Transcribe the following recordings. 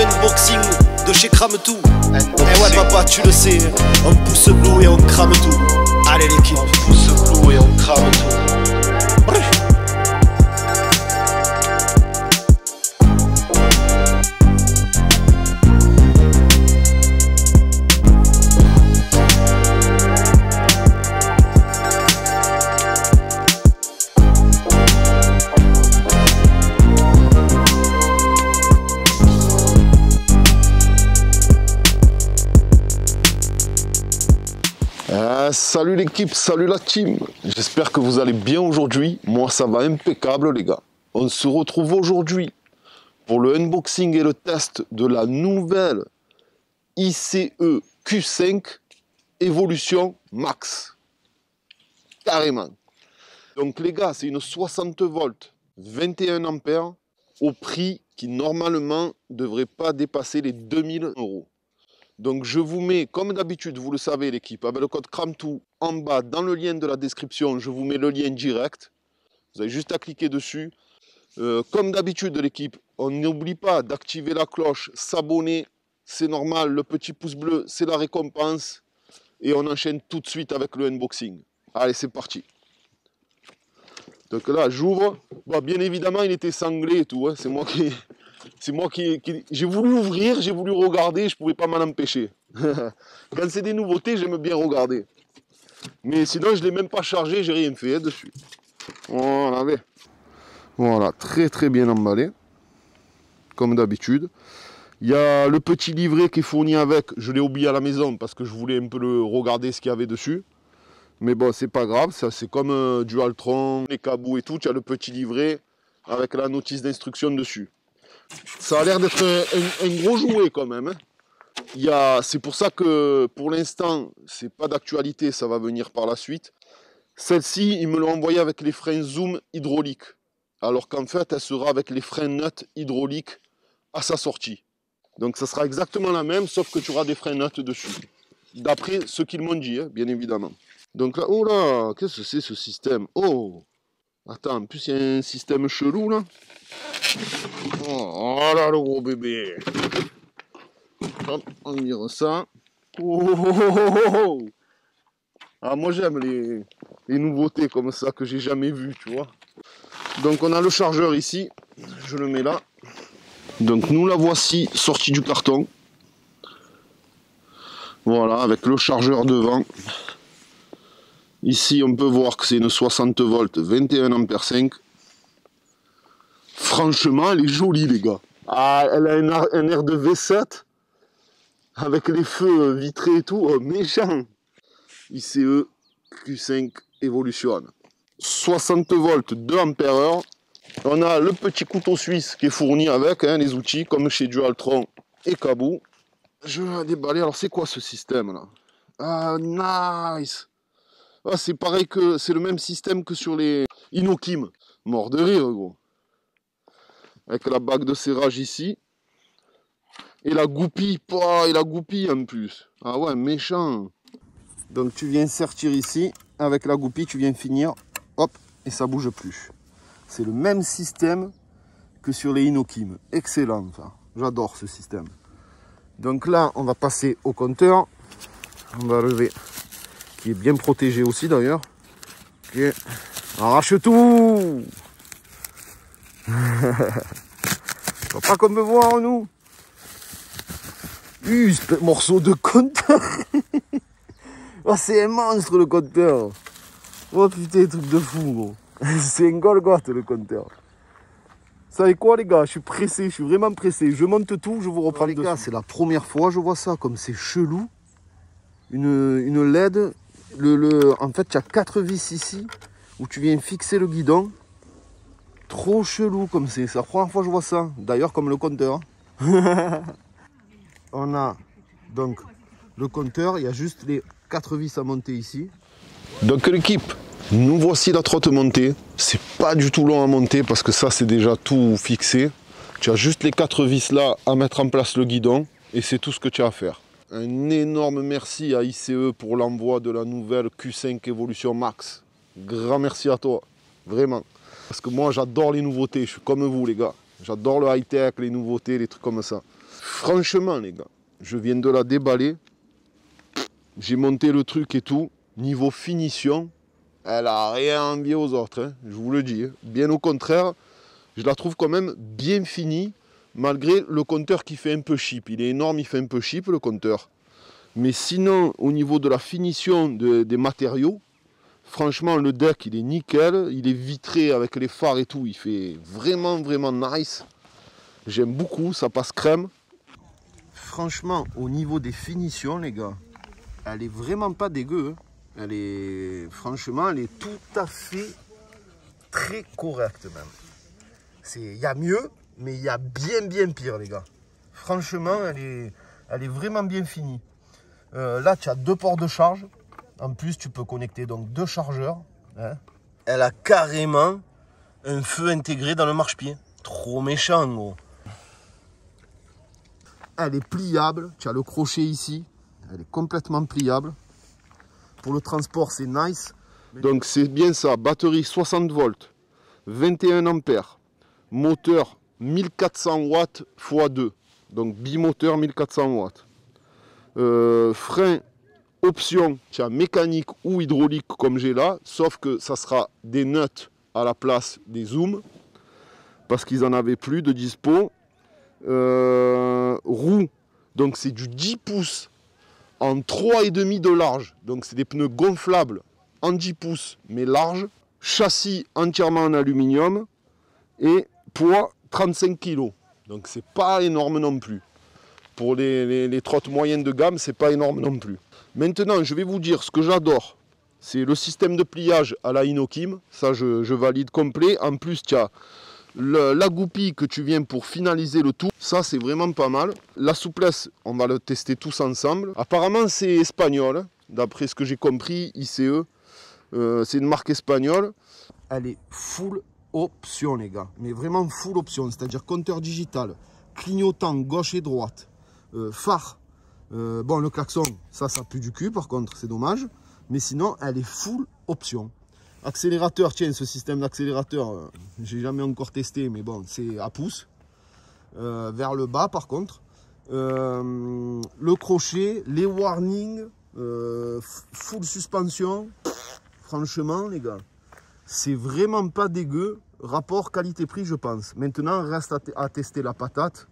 unboxing de chez Crame Tout. Eh ouais papa, tu le sais, on pousse blue et on crame tout. Allez l'équipe, on pousse blue et on crame tout. Bref. Salut l'équipe, salut la team. J'espère que vous allez bien aujourd'hui. Moi ça va impeccable les gars. On se retrouve aujourd'hui pour le unboxing et le test de la nouvelle ICE Q5 Evolution Max. Carrément. Donc les gars, c'est une 60 volts 21 ampères au prix qui normalement ne devrait pas dépasser les 2000 €. Donc je vous mets, comme d'habitude, vous le savez l'équipe, avec le code CRAMETOUT en bas dans le lien de la description, je vous mets le lien direct. Vous avez juste à cliquer dessus. Comme d'habitude l'équipe, on n'oublie pas d'activer la cloche, s'abonner, c'est normal, le petit pouce bleu, c'est la récompense. Et on enchaîne tout de suite avec le unboxing. Allez, c'est parti. Donc là, j'ouvre. Bon, bien évidemment, il était sanglé et tout, hein. C'est moi qui... J'ai voulu ouvrir, j'ai voulu regarder, je ne pouvais pas m'en empêcher. Quand c'est des nouveautés, j'aime bien regarder. Mais sinon, je ne l'ai même pas chargé, j'ai rien fait dessus. Voilà, très très bien emballé. Comme d'habitude. Il y a le petit livret qui est fourni avec, je l'ai oublié à la maison parce que je voulais un peu regarder ce qu'il y avait dessus. Mais bon, c'est pas grave, ça c'est comme Dualtron, les cabos et tout, tu as le petit livret avec la notice d'instruction dessus. Ça a l'air d'être un gros jouet quand même. Hein. C'est pour ça que pour l'instant, c'est pas d'actualité, ça va venir par la suite. Celle-ci, ils me l'ont envoyée avec les freins zoom hydrauliques. Alors qu'en fait, elle sera avec les freins nut hydrauliques à sa sortie. Donc ça sera exactement la même, sauf que tu auras des freins nut dessus. D'après ce qu'ils m'ont dit, hein, bien évidemment. Donc là, oh là, qu'est-ce que c'est ce système? Oh, attends, en plus il y a un système chelou là. Oh là, le gros bébé. Hop, on vire ça. Oh, oh, oh, oh, oh. Ah, moi j'aime les nouveautés comme ça que j'ai jamais vues, tu vois. Donc on a le chargeur ici. Je le mets là. Donc nous la voici sortie du carton. Voilà, avec le chargeur devant. Ici on peut voir que c'est une 60 volts 21 ampères 5. Franchement, elle est jolie, les gars. Ah, elle a un air de V7 avec les feux vitrés et tout. Oh, méchant. ICE Q5 Evolution. 60 volts 2 ampères heure. On a le petit couteau suisse qui est fourni avec hein, les outils comme chez Dualtron et Cabot. Je vais la déballer. Alors, c'est quoi ce système là? Ah, nice. Ah, c'est pareil que c'est le même système que sur les Inokim. Mort de rire, gros. Avec la bague de serrage ici. Et la goupille, et la goupille en plus. Ah ouais, méchant. Donc tu viens sertir ici, avec la goupille, tu viens finir, hop, et ça bouge plus. C'est le même système que sur les Inokim. Excellent, enfin, j'adore ce système. Donc là, on va passer au compteur. On va lever, qui est bien protégé aussi d'ailleurs. Ok, arrache tout. Faut pas qu'on me voit, nous. Morceau de compteur. Oh, c'est un monstre, le compteur. Oh, putain, truc de fou, gros. C'est un Golgoth, le compteur. Vous savez quoi, les gars? Je suis pressé, je suis vraiment pressé. Je monte tout, je vous reprends les gars. C'est la première fois, je vois ça, comme c'est chelou. Une LED. En fait, tu as 4 vis ici, où tu viens fixer le guidon. Trop chelou comme c'est la première fois que je vois ça. D'ailleurs comme le compteur. On a donc le compteur, il y a juste les 4 vis à monter ici. Donc l'équipe, nous voici la trotte montée. C'est pas du tout long à monter parce que ça c'est déjà tout fixé. Tu as juste les 4 vis là à mettre en place le guidon et c'est tout ce que tu as à faire. Un énorme merci à ICE pour l'envoi de la nouvelle Q5 Evolution Max. Grand merci à toi, vraiment. Parce que moi j'adore les nouveautés, je suis comme vous les gars. J'adore le high-tech, les nouveautés, les trucs comme ça. Franchement, les gars, je viens de la déballer. J'ai monté le truc et tout. Niveau finition, elle a rien envié aux autres, hein, je vous le dis. Bien au contraire, je la trouve quand même bien finie, malgré le compteur qui fait un peu cheap. Il est énorme, il fait un peu cheap le compteur. Mais sinon, au niveau de la finition des matériaux, franchement, le deck, il est nickel. Il est vitré avec les phares et tout. Il fait vraiment, vraiment nice. J'aime beaucoup, ça passe crème. Franchement, au niveau des finitions, les gars, elle est vraiment pas dégueu. Elle est, franchement, elle est tout à fait très correcte même. Il y a mieux, mais il y a bien pire, les gars. Franchement, elle est vraiment bien finie. Là, tu as 2 ports de charge. En plus, tu peux connecter donc 2 chargeurs. Hein. Elle a carrément un feu intégré dans le marchepied. Trop méchant, gros. Elle est pliable. Tu as le crochet ici. Elle est complètement pliable. Pour le transport, c'est nice. Donc, c'est bien ça. Batterie 60 volts, 21 ampères. Moteur 1400 watts x 2. Donc, bimoteur 1400 watts. Frein option, tu as mécanique ou hydraulique comme j'ai là, sauf que ça sera des nuts à la place des zooms, parce qu'ils en avaient plus de dispo. Roue, donc c'est du 10 pouces en 3,5 de large, donc c'est des pneus gonflables en 10 pouces mais large. Châssis entièrement en aluminium et poids 35 kg, donc c'est pas énorme non plus. Pour les trottes moyennes de gamme, c'est pas énorme non plus. Maintenant, je vais vous dire ce que j'adore. C'est le système de pliage à la Inokim. Ça, je valide complet. En plus, tu as la goupille que tu viens pour finaliser le tout. Ça, c'est vraiment pas mal. La souplesse, on va le tester tous ensemble. Apparemment, c'est espagnol. D'après ce que j'ai compris, ICE. C'est une marque espagnole. Elle est full option, les gars. Mais vraiment full option. C'est-à-dire compteur digital, clignotant gauche et droite. Phare, bon le klaxon, ça pue du cul par contre, c'est dommage, mais sinon elle est full option. Accélérateur, tiens, ce système d'accélérateur, j'ai jamais encore testé, mais bon, c'est à pouce, vers le bas par contre. Le crochet, les warnings, full suspension, franchement les gars, c'est vraiment pas dégueu, rapport qualité-prix je pense. Maintenant, reste à tester la patate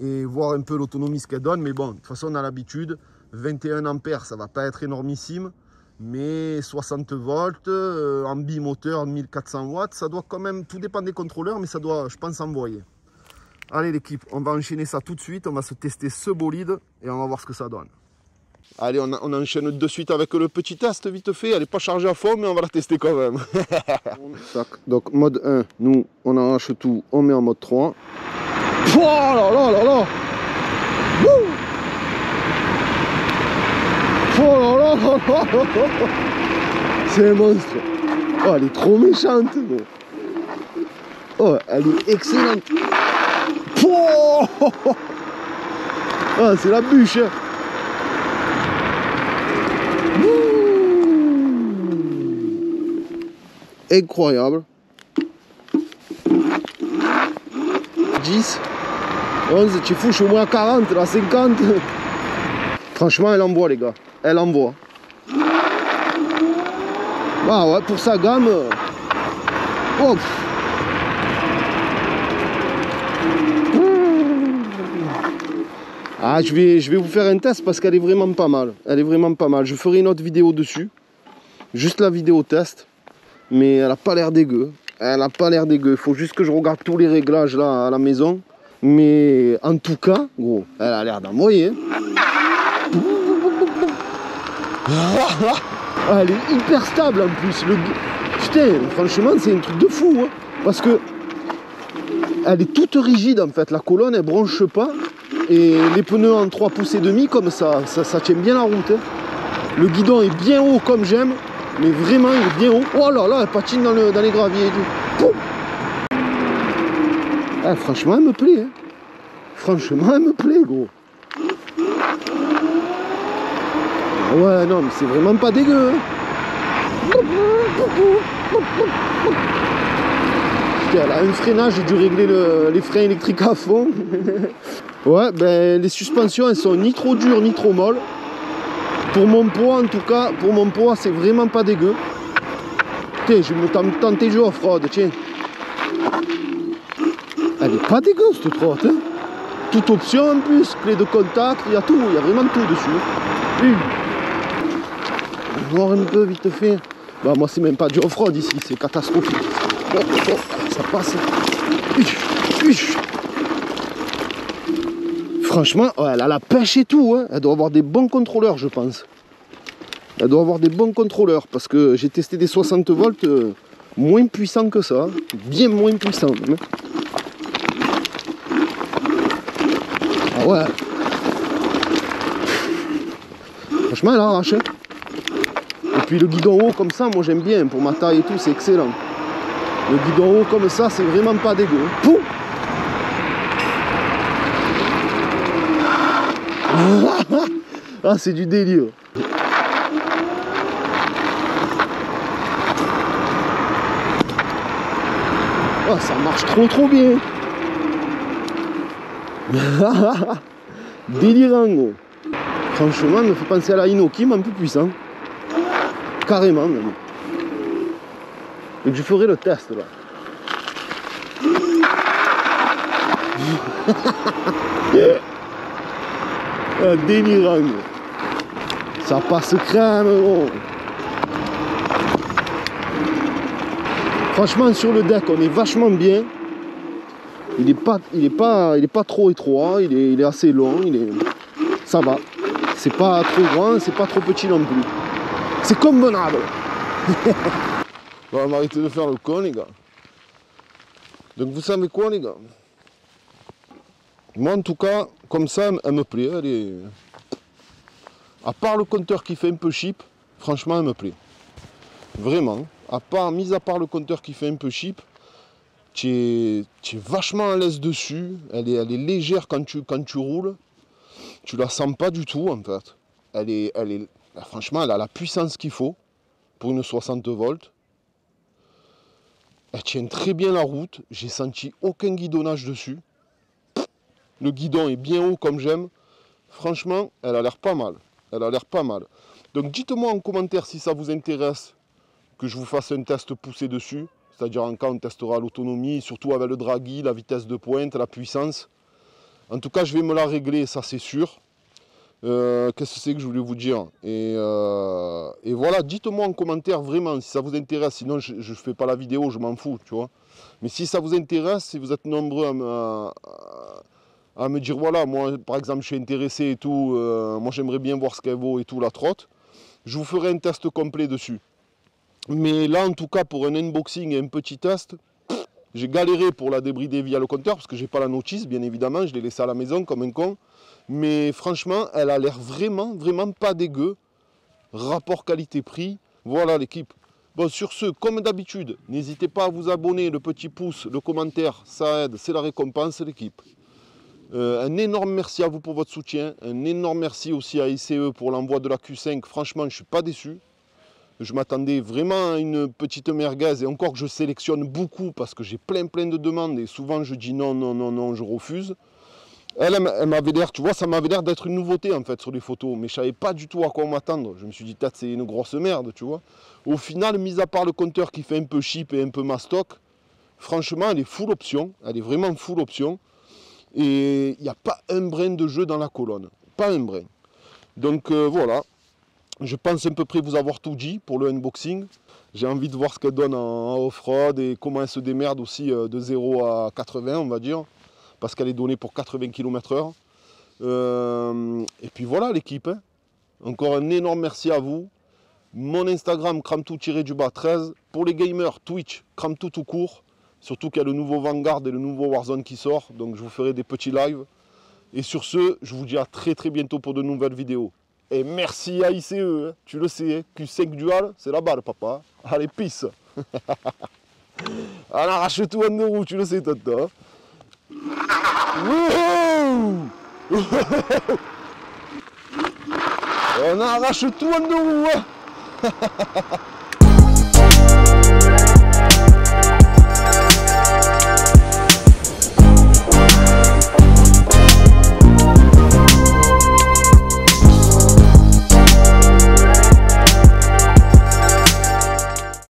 et voir un peu l'autonomie ce qu'elle donne, mais bon, de toute façon on a l'habitude, 21 ampères ça va pas être énormissime, mais 60 volts, en bimoteur 1400 watts, ça doit quand même, tout dépend des contrôleurs, mais ça doit, je pense, envoyer. Allez l'équipe, on va enchaîner ça tout de suite, on va se tester ce bolide et on va voir ce que ça donne. Allez, on enchaîne de suite avec le petit test vite fait, elle n'est pas chargée à fond, mais on va la tester quand même. Donc mode 1, nous on arrache tout, on met en mode 3. Oh là là là là! Wouh! Oh là là là là! C'est un monstre! Oh, elle est trop méchante! Oh, elle est excellente! Oh, c'est la bûche! Incroyable! 10, 11, tu fous, je suis au moins à 40, là, 50. Franchement, elle envoie, les gars. Elle envoie. Ah ouais, pour sa gamme. Oh. Ah, je vais vous faire un test parce qu'elle est vraiment pas mal. Elle est vraiment pas mal. Je ferai une autre vidéo dessus. Juste la vidéo test. Mais elle a pas l'air dégueu. Elle n'a pas l'air dégueu, il faut juste que je regarde tous les réglages là à la maison. Mais en tout cas, gros, elle a l'air d'envoyer. Elle est hyper stable en plus. Putain, franchement, c'est un truc de fou. Hein, parce que elle est toute rigide en fait. La colonne, elle bronche pas. Et les pneus en 3 pouces et demi, comme ça tient bien la route. Hein. Le guidon est bien haut comme j'aime. Mais vraiment, il est bien haut. Oh là là, elle patine dans les graviers et tout. Ah, franchement, elle me plaît. Hein. Franchement, elle me plaît, gros. Ah ouais, non, mais c'est vraiment pas dégueu. Hein. Putain, là, un freinage, j'ai dû régler les freins électriques à fond. Ouais, ben les suspensions, elles sont ni trop dures ni trop molles. Pour mon poids, en tout cas, pour mon poids, c'est vraiment pas dégueu. Putain, je vais me tenter jeu off-road, tiens. Elle est pas dégueu cette trotte, hein. Toute option en plus, clé de contact, il y a tout, il y a vraiment tout dessus. On va voir un peu vite fait. Bah moi c'est même pas du off-road ici, c'est catastrophique. Oh, oh, ça passe. Franchement, oh, elle a la pêche et tout, hein. Elle doit avoir des bons contrôleurs je pense. Elle doit avoir des bons contrôleurs parce que j'ai testé des 60 volts moins puissants que ça, bien moins puissants même. Ah ouais. Franchement elle arrache. Hein. Et puis le guidon haut comme ça, moi j'aime bien, pour ma taille et tout, c'est excellent. Le guidon haut comme ça, c'est vraiment pas dégueu. Pouh. Ah c'est du délire. Oh, ça marche trop bien. Délirant gros. Franchement, il me fait penser à la Inoki, mais un peu puissant. Carrément même. Donc je ferai le test là. Ah, délirant. Ça passe crème gros. Franchement sur le deck on est vachement bien. Il est pas trop étroit, il est assez long, ça va. C'est pas trop grand, c'est pas trop petit non plus. C'est convenable. Bon, on va arrêter de faire le con les gars. Donc vous savez quoi les gars? Moi en tout cas, comme ça, elle me plaît. Elle est... À part le compteur qui fait un peu cheap, franchement elle me plaît. Vraiment. Mis à part le compteur qui fait un peu cheap, tu es vachement à l'aise dessus. Elle est légère quand tu roules. Tu la sens pas du tout en fait. Franchement, elle a la puissance qu'il faut pour une 60 volts. Elle tient très bien la route. J'ai senti aucun guidonnage dessus. Le guidon est bien haut comme j'aime. Franchement, elle a l'air pas mal. Elle a l'air pas mal. Donc dites-moi en commentaire si ça vous intéresse que je vous fasse un test poussé dessus. C'est-à-dire en cas on testera l'autonomie, surtout avec le draghi, la vitesse de pointe, la puissance. En tout cas, je vais me la régler, ça c'est sûr. Qu'est-ce que c'est que je voulais vous dire et voilà, dites-moi en commentaire vraiment si ça vous intéresse. Sinon, je ne fais pas la vidéo, je m'en fous, tu vois. Mais si ça vous intéresse, si vous êtes nombreux à me dire, voilà, moi, par exemple, je suis intéressé et tout, moi j'aimerais bien voir ce qu'elle vaut et tout, la trotte, je vous ferai un test complet dessus. Mais là, en tout cas, pour un unboxing et un petit test, j'ai galéré pour la débrider via le compteur, parce que j'ai pas la notice, bien évidemment, je l'ai laissée à la maison comme un con. Mais franchement, elle a l'air vraiment pas dégueu. Rapport qualité-prix, voilà l'équipe. Bon, sur ce, comme d'habitude, n'hésitez pas à vous abonner, le petit pouce, le commentaire, ça aide, c'est la récompense, l'équipe. Un énorme merci à vous pour votre soutien, un énorme merci aussi à ICE pour l'envoi de la Q5, franchement, je ne suis pas déçu. Je m'attendais vraiment à une petite merguez, et encore que je sélectionne beaucoup parce que j'ai plein de demandes, et souvent je dis non, je refuse. Elle m'avait l'air, tu vois, ça m'avait l'air d'être une nouveauté en fait sur les photos, mais je savais pas du tout à quoi m'attendre. Je me suis dit, peut-être c'est une grosse merde, tu vois. Au final, mis à part le compteur qui fait un peu cheap et un peu mastoc, franchement, elle est full option, elle est vraiment full option. Et il n'y a pas un brin de jeu dans la colonne, pas un brin. Donc voilà, je pense à peu près vous avoir tout dit pour le unboxing. J'ai envie de voir ce qu'elle donne en off-road et comment elle se démerde aussi de 0 à 80, on va dire. Parce qu'elle est donnée pour 80 km/h. Et puis voilà l'équipe. Hein. Encore un énorme merci à vous. Mon Instagram, cramtou-13. Pour les gamers, Twitch, cramtou tout court. Surtout qu'il y a le nouveau Vanguard et le nouveau Warzone qui sort. Donc je vous ferai des petits lives. Et sur ce, je vous dis à très bientôt pour de nouvelles vidéos. Et merci à ICE, hein. Tu le sais, hein. Q5 Dual, c'est la balle papa. Allez, peace. On arrache tout en deux roues, tu le sais, tata. On arrache tout en deux roues.